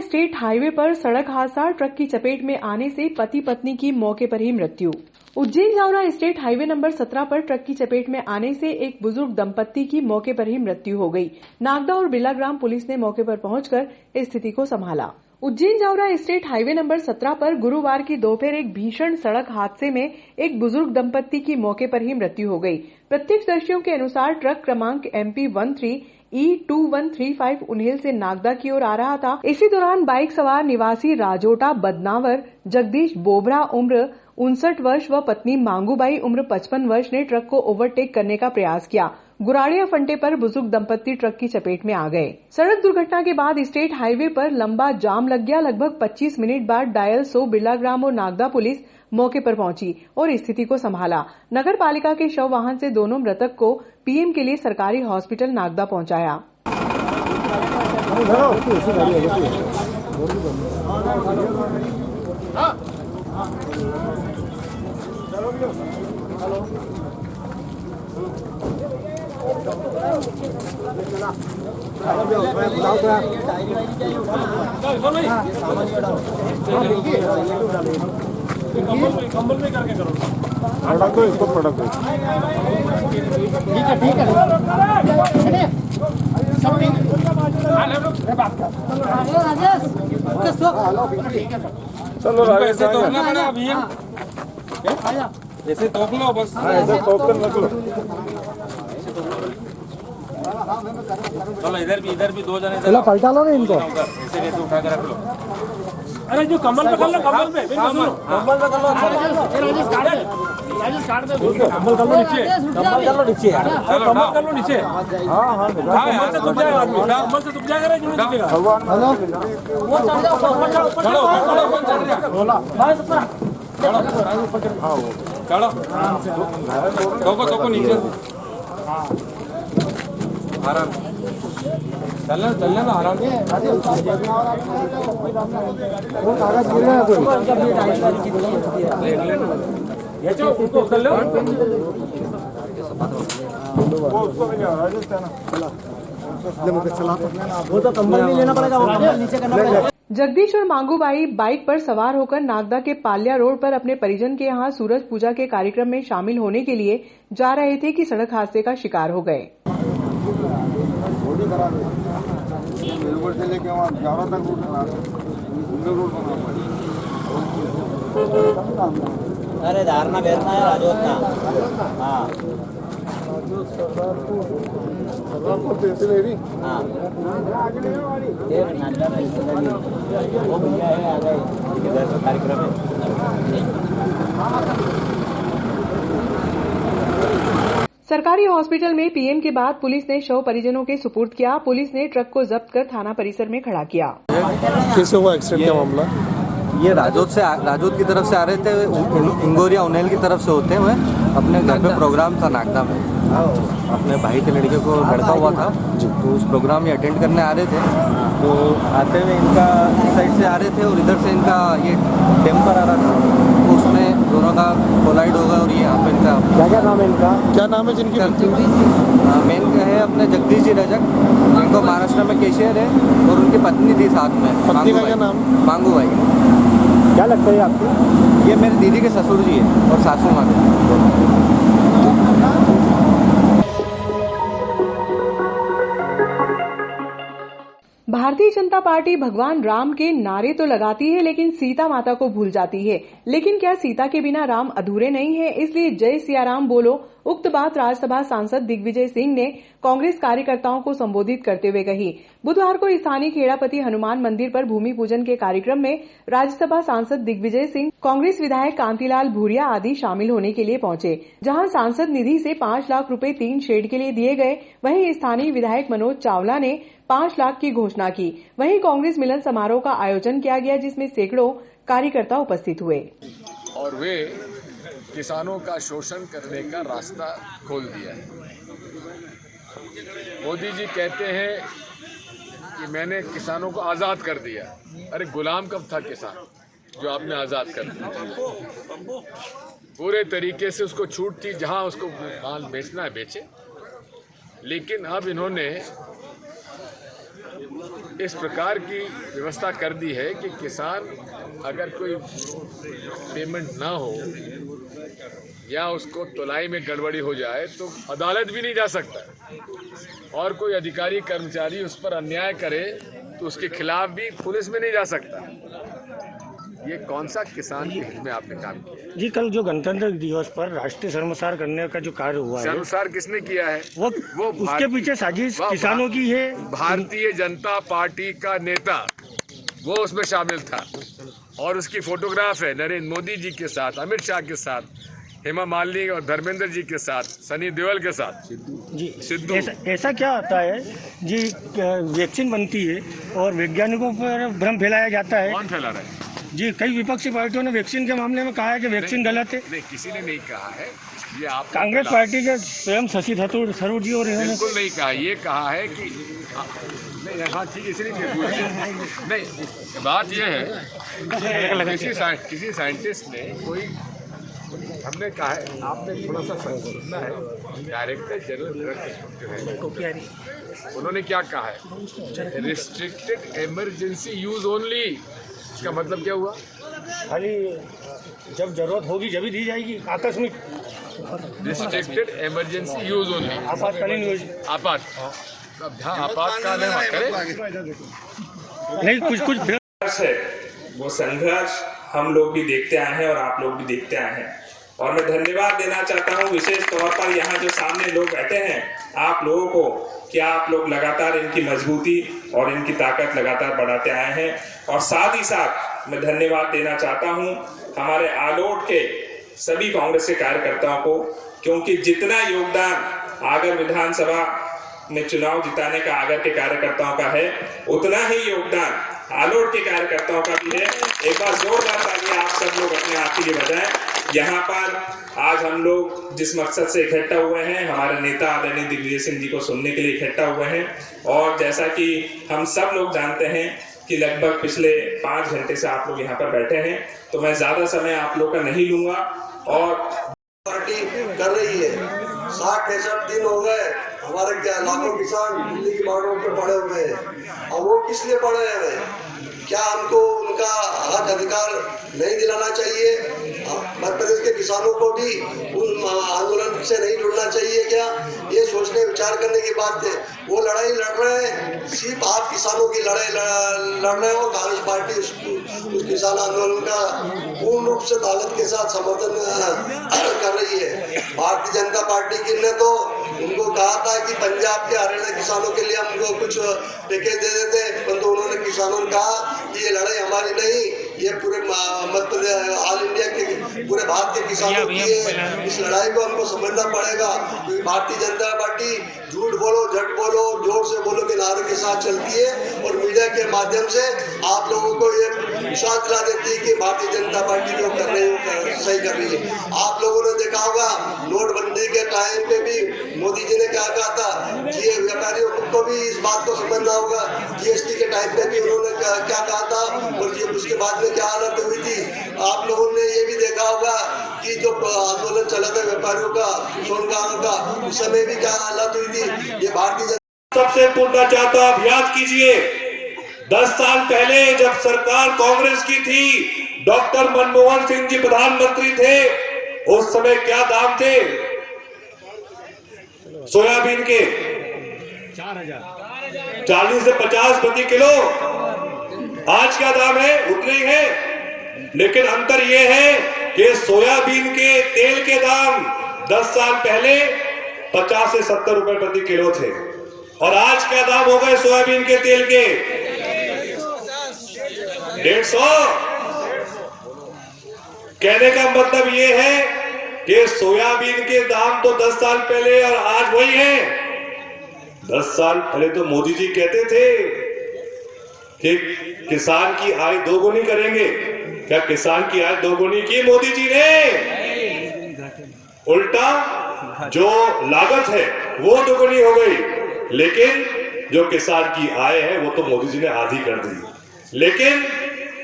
State highway पर सड़क हादसा, ट्रक की चपेट में आने से पति पत्नी की मौके पर ही मृत्यु। Ujjain Jaora state highway number 17 पर ट्रक की चपेट में आने से एक बुजुर्ग दंपत्ति की मौके पर ही मृत्यु हो गई। नागदा और बिरलाग्राम पुलिस ने मौके पर पहुंचकर स्थिति को संभाला। Ujjain Jaora state highway number 17 पर गुरुवार की दोपहर एक भीषण सड़क हादसे में एक बुजुर्ग दंपत्ति की मौके पर ही मृत्यु हो गई। प्रत्यक्षदर्शियों के अनुसार ट्रक क्रमांक MP 13E2135 उन्हेल से नागदा की ओर आ रहा था। इसी दौरान बाइक सवार निवासी राजोटा बदनावर जगदीश बोबरा उम्र 59 वर्ष व पत्नी मांगूबाई उम्र 55 वर्ष ने ट्रक को ओवरटेक करने का प्रयास किया। गुराड़िया फंटे पर बुजुर्ग दंपत्ति ट्रक की चपेट में आ गए। सड़क दुर्घटना के बाद स्टेट हाईवे पर लंबा जाम लग गया। लगभग 25 मिनट बाद डायल 100 बिरलाग्राम और नागदा पुलिस मौके पर पहुंची और स्थिति को संभाला। नगर पालिका के शव वाहन से दोनों मृतक को पीएम के लिए सरकारी हॉस्पिटल नागदा पहुंचाया। कंबल में करके करो प्रोडक्ट दो, इसको प्रोडक्ट दो। ठीक है सब ठीक चलो राजेश ऐसे तोड़ना पड़ेगा भैया, ऐसे तोड़ लो बस, ऐसे तोड़ कर रख लो। चलो इधर भी दो जने चलो पलटा लो ना इनको, ऐसे कैसे उठा कर रख लो। अरे जो कमल पे कर लो, कमल पे कर लो, राजेश काट दे, कमल कर लो नीचे, कमल कर लो नीचे यार, कमल कर लो नीचे। हाँ कमल से दुब जाएगा आदमी, कमल से दुब जाएगा, नहीं दुबेगा। हेलो वो चढ़ जाओ, चढ़ो चढ़ो नीचे आराम चलने में आराम से। वो कागज गिर गया कोई, उसको कर लो। वो उसको भी लिया राजेश है ना। वो तो कंबल नहीं लेना पड़ेगा, वो कंबल नीचे करना पड़ेगा। जगदीश और मांगूबाई बाइक पर सवार होकर नागदा के पाल्या रोड पर अपने परिजन के यहां सूरज पूजा के कार्यक्रम में शामिल होने के लिए जा रहे थे कि सड़क हादसे का शिकार हो गए। से लेके वहाँ जावरा तक रूट अरे धारणा बैठना है राजोतना, हाँ पैसे ले रही। हाँ वो भैया है आ गए, इधर का कार्यक्रम है। सरकारी हॉस्पिटल में पीएम के बाद पुलिस ने शव परिजनों के सुपुर्द किया। पुलिस ने ट्रक को जब्त कर थाना परिसर में खड़ा किया। कैसे हुआ एक्सीडेंट का मामला? ये राजोत की तरफ से आ रहे थे, इंगोरिया उन्हेल की तरफ से होते हुए अपने घर पे प्रोग्राम था नागदा में, अपने भाई के लड़के को लड़का हुआ था, तो उस प्रोग्राम में अटेंड करने आ रहे थे। तो आते हुए इनका इस साइड से आ रहे थे और इधर से इनका ये टेम्पर आ रहा था, तो उसमें दोनों का कोलाइड होगा और ये यहाँ पे इनका क्या नाम है इनका? क्या नाम है जिनकी? मेन का है अपने जगदीश जी रजक, जिनको महाराष्ट्र में कैशियर है, और उनकी पत्नी थी साथ में। पत्नी का क्या नाम? मांगूबाई। क्या लगता है आपको? ये मेरी दीदी के ससुर जी है और सासू माँ है। भारतीय जनता पार्टी भगवान राम के नारे तो लगाती है, लेकिन सीता माता को भूल जाती है। लेकिन क्या सीता के बिना राम अधूरे नहीं है? इसलिए जय सिया राम बोलो। उक्त बात राज्यसभा सांसद दिग्विजय सिंह ने कांग्रेस कार्यकर्ताओं को संबोधित करते हुए कही। बुधवार को स्थानीय खेड़ापति हनुमान मंदिर पर भूमि पूजन के कार्यक्रम में राज्यसभा सांसद दिग्विजय सिंह, कांग्रेस विधायक कांतिलाल भूरिया आदि शामिल होने के लिए पहुंचे। जहां सांसद निधि से 5 लाख रुपए 3 शेड के लिए दिए गए, वहीं स्थानीय विधायक मनोज चावला ने 5 लाख की घोषणा की। वहीं कांग्रेस मिलन समारोह का आयोजन किया गया, जिसमें सैकड़ों कार्यकर्ता उपस्थित हुए। और वे किसानों का शोषण करने का रास्ता खोल दिया है। मोदी जी कहते हैं कि मैंने किसानों को आज़ाद कर दिया। अरे गुलाम कब था किसान जो आपने आज़ाद कर दिया? पूरे तरीके से उसको छूट थी, जहां उसको माल बेचना है बेचे। लेकिन अब इन्होंने इस प्रकार की व्यवस्था कर दी है कि किसान अगर कोई पेमेंट ना हो या उसको तुलाई में गड़बड़ी हो जाए तो अदालत भी नहीं जा सकता और कोई अधिकारी कर्मचारी उस पर अन्याय करे तो उसके खिलाफ भी पुलिस में नहीं जा सकता। ये कौन सा किसान के हित में आपने काम किया? जी, कल जो गणतंत्र दिवस पर राष्ट्रीय शर्मसार करने का जो कार्य हुआ है, शर्मसार किसने किया है? वो उसके पीछे साजिश किसानों की है। भारतीय जनता पार्टी का नेता वो उसमें शामिल था और उसकी फोटोग्राफ है नरेंद्र मोदी जी के साथ, अमित शाह के साथ, हेमा मालिनी और धर्मेंद्र जी के साथ, सनी देओल के साथ। जी, सिद्धू। ऐसा क्या होता है जी, वैक्सीन बनती है और वैज्ञानिकों पर भ्रम फैलाया जाता है। कौन फैला रहा है? जी, कई विपक्षी पार्टियों ने वैक्सीन के मामले में कहा है कि वैक्सीन गलत है। नहीं, किसी ने नहीं कहा है। ये आप कांग्रेस पार्टी के स्वयं शशि थरूर जी और इन्होंने बिल्कुल नहीं कहा। ये कहा है कि नहीं, हाँ ठीक, इसलिए नहीं, बात ये है किसी साइंटिस्ट ने कोई हमने कहा है, आपने थोड़ा सा सुनना है, डायरेक्टर जनरल जो है उन्होंने क्या कहा है? Restricted emergency use only. इसका मतलब क्या हुआ? खाली जब जरूरत होगी जब ही दी जाएगी, आकस्मिक। रिस्ट्रिक्टेड इमरजेंसी यूज ओनली, आपातकालीन योजना। आपातकाल नहीं, कुछ है वो संघर्ष हम लोग भी देखते आए हैं और आप लोग भी देखते आए हैं। और मैं धन्यवाद देना चाहता हूं विशेष तौर पर यहाँ जो सामने लोग बैठे हैं आप लोगों को, कि आप लोग लगातार इनकी मजबूती और इनकी ताकत लगातार बढ़ाते आए हैं। और साथ ही साथ मैं धन्यवाद देना चाहता हूं हमारे आलोट के सभी कांग्रेस के कार्यकर्ताओं को, क्योंकि जितना योगदान आगर विधानसभा में चुनाव जिताने का आगर के कार्यकर्ताओं का है, उतना ही योगदान आलोट के कार्यकर्ताओं का भी है। एक बार जोरदार ताली आप सब लोग अपने हाथ के लिए बजाएं। यहाँ पर आज हम लोग जिस मकसद से इकट्ठा हुए हैं, हमारे नेता आदरणीय दिग्विजय सिंह जी को सुनने के लिए इकट्ठा हुए हैं। और जैसा कि हम सब लोग जानते हैं कि लगभग पिछले 5 घंटे से आप लोग यहाँ पर बैठे हैं, तो मैं ज्यादा समय आप लोग का नहीं लूंगा। और पार्टी कर रही है, 60-65 दिन हो गए हमारे क्या लाखों किसान दिल्ली की बॉर्डरों पर पड़े हुए हैं। और वो किस लिए पड़े हुए हैं? क्या हमको उनका हक अधिकार नहीं दिलाना चाहिए? मध्य प्रदेश के किसानों को भी उन आंदोलन से नहीं जुड़ना चाहिए क्या? ये सोचने विचार करने की बात है। वो लड़ाई लड़ रहे हैं, सिर्फ आप किसानों की लड़ाई लड़ रहे हो। कांग्रेस पार्टी उस किसान आंदोलन का पूर्ण रूप से ताकत के साथ समर्थन कर रही है। भारतीय जनता पार्टी की ने तो उनको कहा था कि पंजाब के हरियाणा किसानों के लिए हमको कुछ पैकेज दे देते, परंतु उन्होंने किसानों ने कहा कि ये लड़ाई हमारी नहीं, ये पूरे मध्य ऑल इंडिया के पूरे भारत के किसानों की है। इस लड़ाई को हमको समझना पड़ेगा, क्योंकि भारतीय जनता पार्टी झूठ बोलो झट बोलो जोर से बोलो के नारे के साथ चलती है और मीडिया के माध्यम से आप लोगों को ये विश्वास दिला देती है कि भारतीय जनता पार्टी जो कर रही है सही कर रही है। आप लोगों ने देखा होगा नोटबंदी के टाइम पे भी मोदी जी ने क्या कहा था कि व्यापारियों को भी इस बात को समझना होगा। जीएसटी के टाइम पे भी उन्होंने क्या कहा था और उसके बाद में क्या हालत हुई थी। आप लोगों ने ये भी देखा होगा कि जो आंदोलन चला था व्यापारियों का, सोनकारों का, उस समय भी क्या हालत हुई थी। ये भारतीय जनता सबसे पूछना चाहता हूं, अभ्यास कीजिए। 10 साल पहले जब सरकार कांग्रेस की थी, डॉक्टर मनमोहन सिंह जी प्रधानमंत्री थे, उस समय क्या दाम थे सोयाबीन के? 40 से 50 प्रति किलो। आज क्या दाम है? उतने ही है। लेकिन अंतर यह है कि सोयाबीन के तेल के दाम 10 साल पहले 50 से 70 रुपए प्रति किलो थे और आज क्या दाम हो गए सोयाबीन के तेल के? 150। कहने का मतलब ये है कि सोयाबीन के दाम तो 10 साल पहले और आज वही है। 10 साल पहले तो मोदी जी कहते थे कि किसान की आय दोगुनी करेंगे। क्या किसान की आय दोगुनी की मोदी जी ने? उल्टा जो लागत है वो दोगुनी हो गई, लेकिन जो किसान की आय है वो तो मोदी जी ने आधी कर दी। लेकिन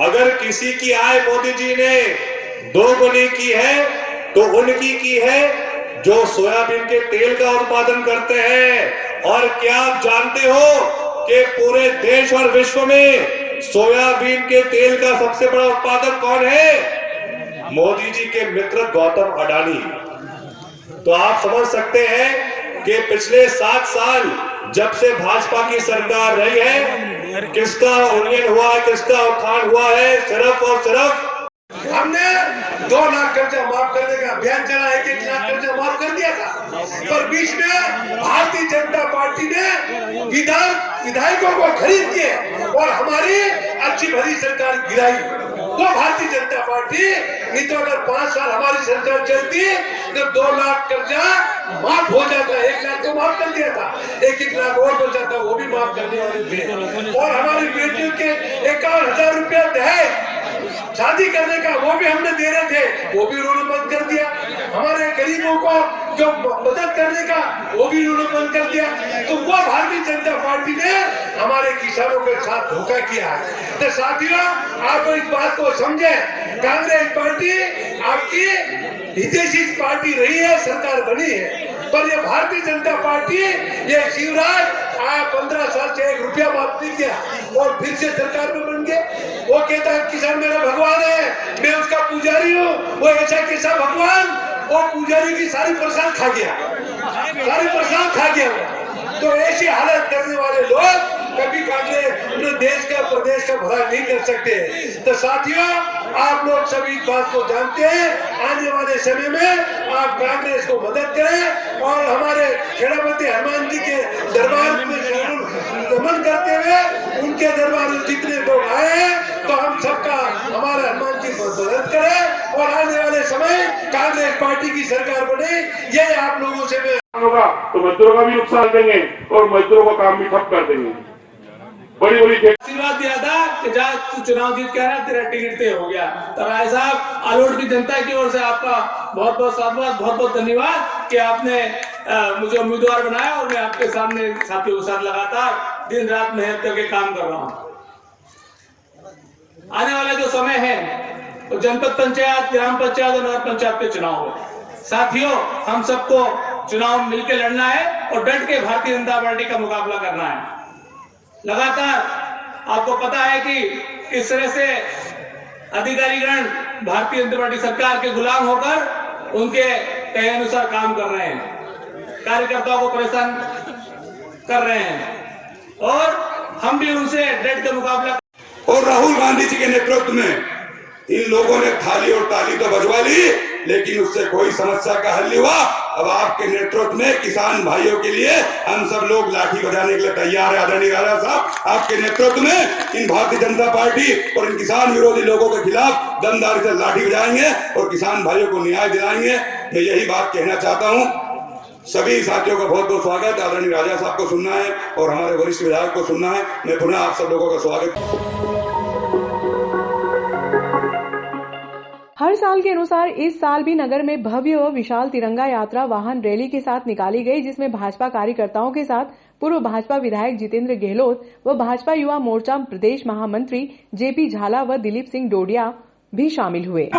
अगर किसी की आय मोदी जी ने दोगुनी की है तो उनकी की है जो सोयाबीन के तेल का उत्पादन करते हैं। और क्या आप जानते हो कि पूरे देश और विश्व में सोयाबीन के तेल का सबसे बड़ा उत्पादक कौन है? मोदी जी के मित्र गौतम अडानी। तो आप समझ सकते हैं कि पिछले 7 साल जब से भाजपा की सरकार रही है, किसका उन्नयन हुआ है, किसका उत्थान हुआ है? सिर्फ और सिर्फ हमने 2 लाख कर्जा माफ करने का अभियान चला, 1-1 लाख कर्जा माफ कर दिया था, पर बीच में भारतीय जनता पार्टी ने विधायकों को खरीद के और हमारी अच्छी भली सरकार गिराई। तो भारतीय जनता पार्टी, नहीं तो अगर 5 साल हमारी सरकार चलती तो 2 लाख कर्जा माफ हो जाता, 1 लाख तो माफ कर दिया था, 1-1 लाख और बचा था, वो भी माफ करने वाले थे। और हमारी बेटियों के 51,000 रुपया दहेज शादी करने का वो भी हमने दे रहे थे, वो भी उन्होंने बंद कर दिया। हमारे गरीबों को जो मदद करने का वो भी उन्होंने बंद कर दिया। तो वो भारतीय जनता पार्टी ने हमारे किसानों के साथ धोखा किया है। तो साथियों, आप इस बात को समझे, कांग्रेस पार्टी आपकी हितैषी पार्टी रही है, सरकार बनी है, पर ये भारतीय जनता पार्टी, ये शिवराज 15 साल से 1 रुपया माफ नहीं किया और फिर से सरकार में बन गए। वो कहता है किसान मेरा भगवान है, मैं उसका पुजारी हूँ। वो ऐसा कैसा भगवान, वो पुजारी की सारी प्रसाद खा गया, सारी प्रसाद खा गया। तो ऐसी हालत करने वाले लोग कभी कांग्रेस अपने देश का प्रदेश का भला नहीं कर सकते। तो साथियों, आप लोग सभी इस बात को जानते हैं, आने वाले समय में आप कांग्रेस को मदद करें और हमारे खेड़ापति हनुमान जी के दरबार में नमन करते हुए उनके दरबार में जितने लोग आए हैं, तो हम सबका हमारा हनुमान जी को मदद करें और आने वाले समय कांग्रेस पार्टी की सरकार बने, ये आप लोगों से होगा तो मजदूरों का भी नुकसान देंगे और मजदूरों का काम भी ठप कर देंगे। बड़ी आशीर्वाद दिया था कि जा तू चुनाव जीत के आना, तेरा टिकट तय हो गया। तो राय साहब, आलोट की जनता की ओर से आपका बहुत बहुत साधुवाद, बहुत बहुत धन्यवाद कि आपने मुझे उम्मीदवार बनाया और मैं आपके सामने साथियों के साथ लगातार दिन रात मेहनत करके काम कर रहा हूँ। आने वाला जो समय है तो जनपद पंचायत, ग्राम पंचायत और नगर पंचायत के चुनाव है। साथियों, हम सबको चुनाव मिलकर लड़ना है और डट के भारतीय जनता पार्टी का मुकाबला करना है। लगातार आपको पता है कि किस तरह से अधिकारीगण भारतीय जनता पार्टी सरकार के गुलाम होकर उनके कहे अनुसार काम कर रहे हैं, कार्यकर्ताओं को परेशान कर रहे हैं और हम भी उनसे डट के मुकाबला। और राहुल गांधी जी के नेतृत्व में इन लोगों ने थाली और ताली तो बजवा ली, लेकिन उससे कोई समस्या का हल नहीं हुआ। अब आपके नेतृत्व में किसान भाइयों के लिए हम सब लोग लाठी बजाने के लिए तैयार है। आदरणीय राजा साहब, आपके नेतृत्व में इन भारतीय जनता पार्टी और इन किसान विरोधी लोगों के खिलाफ दमदारी से लाठी बजाएंगे और किसान भाइयों को न्याय दिलाएंगे। मैं यही बात कहना चाहता हूँ। सभी साथियों का बहुत बहुत स्वागत। आदरणीय राजा साहब को सुनना है और हमारे वरिष्ठ विधायक को सुनना है। मैं पुनः आप सब लोगों का स्वागत। हर साल के अनुसार इस साल भी नगर में भव्य व विशाल तिरंगा यात्रा वाहन रैली के साथ निकाली गई, जिसमें भाजपा कार्यकर्ताओं के साथ पूर्व भाजपा विधायक जितेंद्र गहलोत व भाजपा युवा मोर्चा प्रदेश महामंत्री जेपी झाला व दिलीप सिंह डोडिया भी शामिल हुए।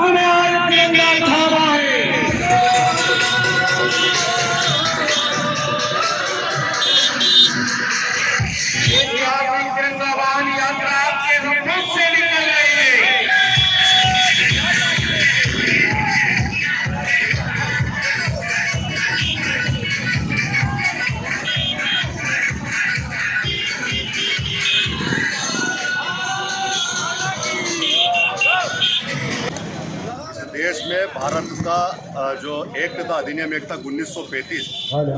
देश में भारत का जो एक्ट था, अधिनियम एक्ट था 1935,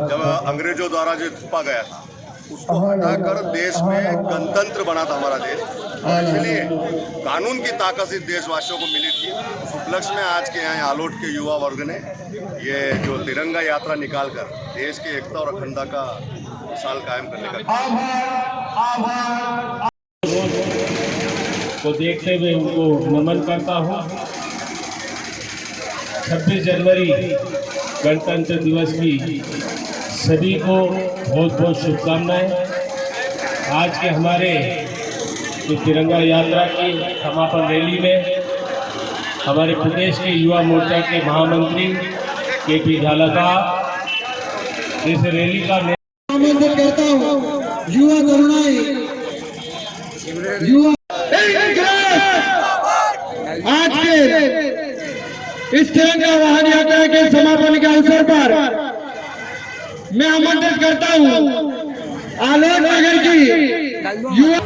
जब अंग्रेजों द्वारा जो थोपा गया था, उसको हटाकर देश में गणतंत्र बना था हमारा देश। और इसलिए कानून की ताकत इस देशवासियों को मिली थी। उस उपलक्ष्य में आज के यहाँ आलोट के युवा वर्ग ने ये जो तिरंगा यात्रा निकालकर देश की एकता और अखंडता का मिसाल कायम करने का को देखते हुए उनको नमन करता हूँ। 26 जनवरी गणतंत्र दिवस की सभी को बहुत बहुत शुभकामनाएं। आज के हमारे तिरंगा यात्रा की समापन रैली में हमारे प्रदेश के युवा मोर्चा के महामंत्री केपी झाला साहब इस रैली का करता हूँ। युवा करुणाएं आज के इस तिरंगा वाहन यात्रा के समापन के अवसर पर मैं आमंत्रित करता हूं आलोक नगर की युवा